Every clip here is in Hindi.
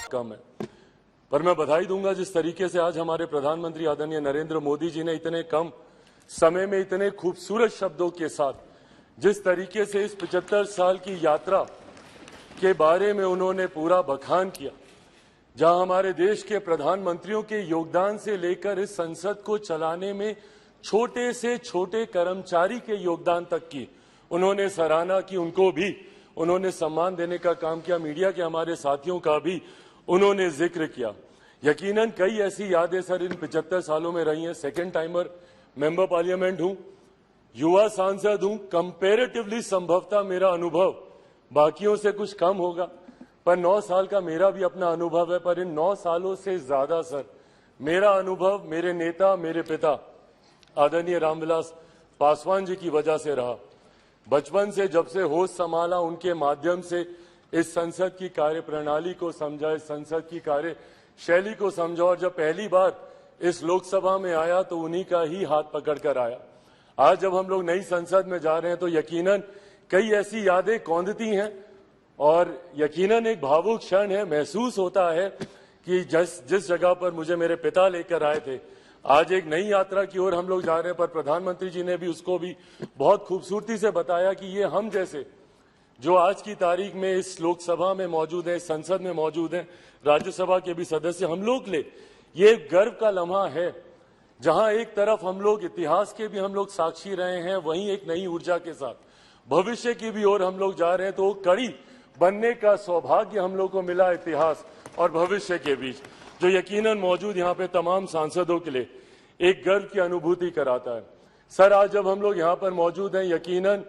कम है। पर मैं बधाई दूंगा जिस तरीके से आज हमारे प्रधानमंत्री आदरणीय नरेंद्र मोदी जी ने इतने कम समय में इतने खूबसूरत शब्दों के साथ जिस तरीके से इस 75 साल की यात्रा के बारे में उन्होंने पूरा बखान किया, जहां हमारे देश के प्रधानमंत्रियों के योगदान से लेकर इस संसद को चलाने में छोटे से छोटे कर्मचारी के योगदान तक की उन्होंने सराहना की, उनको भी उन्होंने सम्मान देने का काम किया। मीडिया के हमारे साथियों का भी उन्होंने जिक्र किया। यकीनन कई ऐसी यादें सर इन 75 सालों में रही हैं। सेकेंड टाइमर मेंबर पार्लियामेंट हूं, युवा सांसद हूं, कंपैरेटिवली संभवतः मेरा अनुभव बाकियों से कुछ कम होगा, पर 9 साल का मेरा भी अपना अनुभव है। पर इन 9 सालों से ज्यादा सर मेरा अनुभव मेरे नेता, मेरे पिता आदरणीय रामविलास पासवान जी की वजह से रहा। बचपन से जब से होश संभाला, उनके माध्यम से इस संसद की कार्यप्रणाली को समझा, इस संसद की कार्यशैली को समझा, और जब पहली बार इस लोकसभा में आया तो उन्हीं का ही हाथ पकड़कर आया। आज जब हम लोग नई संसद में जा रहे हैं तो यकीनन कई ऐसी यादें कौंधती हैं और यकीनन एक भावुक क्षण है। महसूस होता है कि जिस जगह पर मुझे मेरे पिता लेकर आए थे, आज एक नई यात्रा की ओर हम लोग जा रहे हैं। पर प्रधानमंत्री जी ने भी उसको भी बहुत खूबसूरती से बताया कि ये हम जैसे जो आज की तारीख में इस लोकसभा में मौजूद है, इस संसद में मौजूद हैं, राज्यसभा के भी सदस्य, हम लोग के लिए ये गर्व का लम्हा है, जहां एक तरफ हम लोग इतिहास के भी हम लोग साक्षी रहे हैं, वहीं एक नई ऊर्जा के साथ भविष्य की भी ओर हम लोग जा रहे हैं। तो कड़ी बनने का सौभाग्य हम लोग को मिला इतिहास और भविष्य के बीच, जो यकीनन मौजूद यहाँ पे तमाम सांसदों के लिए एक गर्व की अनुभूति कराता है। सर आज जब हम लोग यहाँ पर मौजूद हैं, यकीनन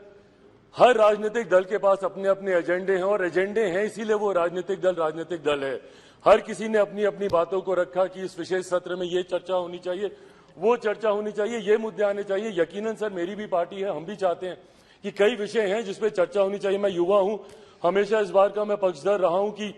हर राजनीतिक दल के पास अपने अपने एजेंडे हैं, और एजेंडे हैं इसीलिए वो राजनीतिक दल है। हर किसी ने अपनी अपनी बातों को रखा कि इस विशेष सत्र में ये चर्चा होनी चाहिए, वो चर्चा होनी चाहिए, ये मुद्दे आने चाहिए। यकीनन सर मेरी भी पार्टी है, हम भी चाहते हैं कि कई विषय हैं जिसपे चर्चा होनी चाहिए। मैं युवा हूं, हमेशा इस बार का मैं पक्षधर रहा हूं कि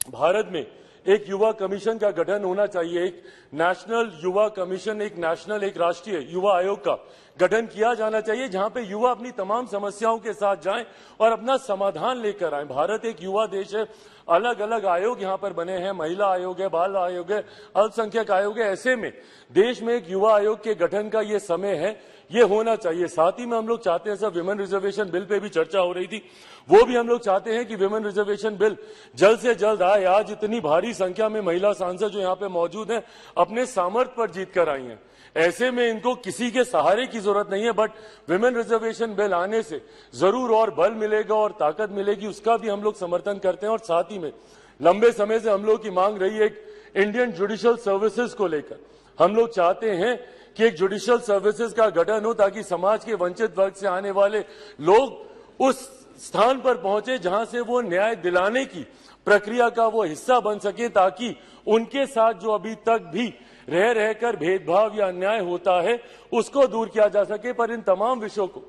भारत में एक युवा कमीशन का गठन होना चाहिए, एक नेशनल युवा कमीशन, एक राष्ट्रीय युवा आयोग का गठन किया जाना चाहिए, जहां पे युवा अपनी तमाम समस्याओं के साथ जाएं और अपना समाधान लेकर आए। भारत एक युवा देश है, अलग अलग आयोग यहां पर बने हैं, महिला आयोग है, बाल आयोग है, अल्पसंख्यक आयोग है। ऐसे में देश में एक युवा आयोग के गठन का ये समय है, ये होना चाहिए। साथ ही में हम लोग चाहते हैं sir, women reservation bill pay भी चर्चा हो रही थी, वो भी हम लोग चाहते हैं कि विमेन रिजर्वेशन बिल जल्द से जल्द आए। आज इतनी भारी संख्या में महिला सांसद जो यहाँ पे मौजूद हैं, अपने सामर्थ्य पर जीत कर आई हैं। ऐसे में इनको किसी के सहारे की जरूरत नहीं है, बट विमेन रिजर्वेशन बिल आने से जरूर और बल मिलेगा और ताकत मिलेगी, उसका भी हम लोग समर्थन करते हैं। और साथ ही में लंबे समय से हम लोग की मांग रही है एक इंडियन जुडिशियल सर्विसेज को लेकर। हम लोग चाहते हैं कि एक जुडिशियल सर्विसेज का गठन हो, ताकि समाज के वंचित वर्ग से आने वाले लोग उस स्थान पर पहुंचे जहां से वो न्याय दिलाने की प्रक्रिया का वो हिस्सा बन सके, ताकि उनके साथ जो अभी तक भी रह रहकर भेदभाव या अन्याय होता है उसको दूर किया जा सके। पर इन तमाम विषयों को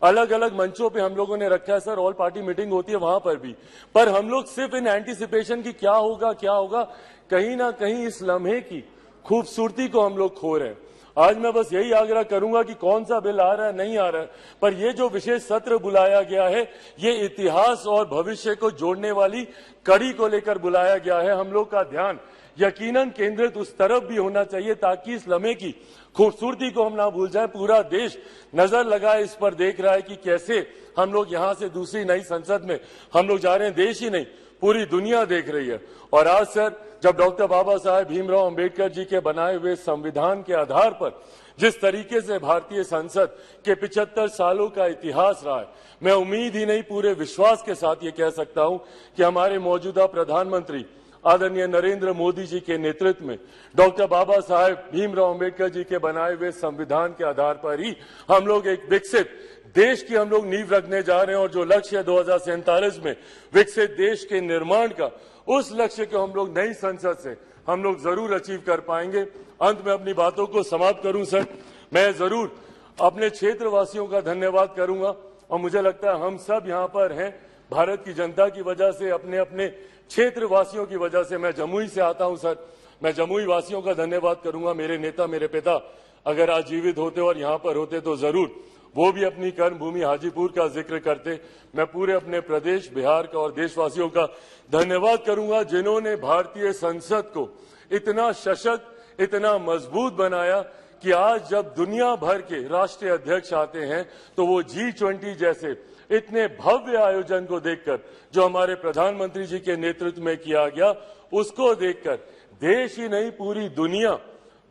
अलग अलग मंचों पे हम लोगों ने रखा है सर, ऑल पार्टी मीटिंग होती है वहां पर भी, पर हम लोग सिर्फ इन एंटीसिपेशन की क्या होगा, कहीं ना कहीं इस लम्हे की खूबसूरती को हम लोग खो रहे हैं। आज मैं बस यही आग्रह करूंगा कि कौन सा बिल आ रहा है, नहीं आ रहा है, पर ये जो विशेष सत्र बुलाया गया है, ये इतिहास और भविष्य को जोड़ने वाली कड़ी को लेकर बुलाया गया है। हम लोग का ध्यान यकीनन केंद्रित उस तरफ भी होना चाहिए, ताकि इस लम्हे की खूबसूरती को हम ना भूल जाए। पूरा देश नजर लगाए इस पर, देख रहा है कि कैसे हम लोग यहां से दूसरी नई संसद में हम लोग जा रहे हैं। देश ही नहीं, पूरी दुनिया देख रही है। और आज सर जब डॉक्टर बाबा साहेब भीमराव अंबेडकर जी के बनाए हुए संविधान के आधार पर जिस तरीके से भारतीय संसद के 75 सालों का इतिहास रहा है, मैं उम्मीद ही नहीं पूरे विश्वास के साथ ये कह सकता हूं कि हमारे मौजूदा प्रधानमंत्री आदरणीय नरेंद्र मोदी जी के नेतृत्व में डॉक्टर बाबा साहेब भीमराव अंबेडकर जी के बनाए हुए संविधान के आधार पर ही हम लोग एक विकसित देश की हम लोग नींव रखने जा रहे हैं। और जो लक्ष्य है 2047 में विकसित देश के निर्माण का, उस लक्ष्य को हम लोग नई संसद से हम लोग जरूर अचीव कर पाएंगे। अंत में अपनी बातों को समाप्त करूं सर, मैं जरूर अपने क्षेत्रवासियों का धन्यवाद करूंगा, और मुझे लगता है हम सब यहाँ पर हैं भारत की जनता की वजह से, अपने अपने क्षेत्रवासियों की वजह से। मैं जमुई से आता हूं सर, मैं जमुई वासियों का धन्यवाद करूंगा। मेरे नेता, मेरे पिता अगर आज जीवित होते और यहाँ पर होते तो जरूर वो भी अपनी कर्मभूमि हाजीपुर का जिक्र करते। मैं पूरे अपने प्रदेश बिहार का और देशवासियों का धन्यवाद करूंगा जिन्होंने भारतीय संसद को इतना सशक्त, इतना मजबूत बनाया कि आज जब दुनिया भर के राष्ट्रीय अध्यक्ष आते हैं तो वो G20 जैसे इतने भव्य आयोजन को देखकर, जो हमारे प्रधानमंत्री जी के नेतृत्व में किया गया, उसको देखकर देश ही नहीं पूरी दुनिया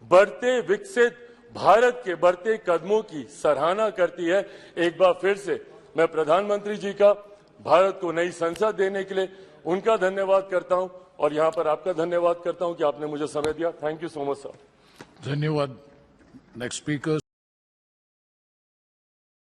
बढ़ते विकसित भारत के बढ़ते कदमों की सराहना करती है। एक बार फिर से मैं प्रधानमंत्री जी का भारत को नई संसद देने के लिए उनका धन्यवाद करता हूं और यहां पर आपका धन्यवाद करता हूं कि आपने मुझे समय दिया। Thank you so much sir. धन्यवाद। Next speaker.